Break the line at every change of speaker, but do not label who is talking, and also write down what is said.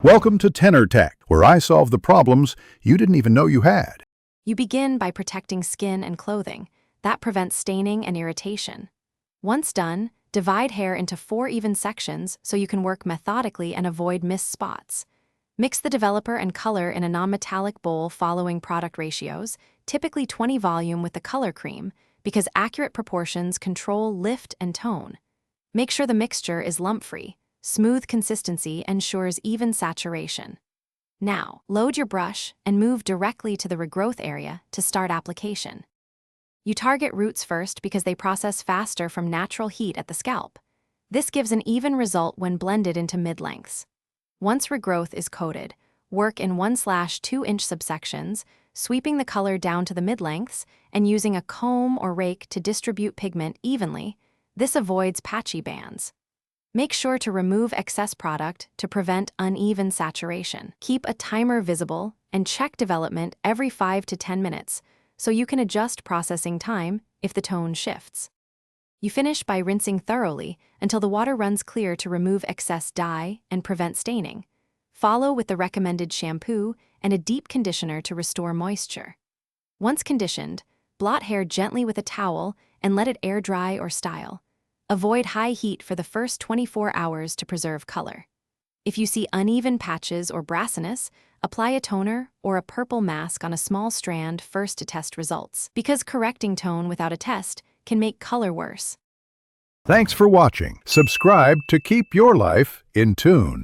Welcome to Tenor Tech, where I solve the problems you didn't even know you had.
You begin by protecting skin and clothing. That prevents staining and irritation. Once done, divide hair into 4 even sections so you can work methodically and avoid missed spots. Mix the developer and color in a non-metallic bowl following product ratios, typically 20 volume with the color cream, because accurate proportions control lift and tone. Make sure the mixture is lump-free. Smooth consistency ensures even saturation. Now, load your brush and move directly to the regrowth area to start application. You target roots first because they process faster from natural heat at the scalp. This gives an even result when blended into mid-lengths. Once regrowth is coated, work in 1/2 inch subsections, sweeping the color down to the mid-lengths and using a comb or rake to distribute pigment evenly. This avoids patchy bands. Make sure to remove excess product to prevent uneven saturation. Keep a timer visible and check development every 5 to 10 minutes so you can adjust processing time if the tone shifts. You finish by rinsing thoroughly until the water runs clear to remove excess dye and prevent staining. Follow with the recommended shampoo and a deep conditioner to restore moisture. Once conditioned, blot hair gently with a towel and let it air dry or style. Avoid high heat for the first 24 hours to preserve color. If you see uneven patches or brassiness, apply a toner or a purple mask on a small strand first to test results, because correcting tone without a test can make color worse.
Thanks for watching. Subscribe to keep your life in tune.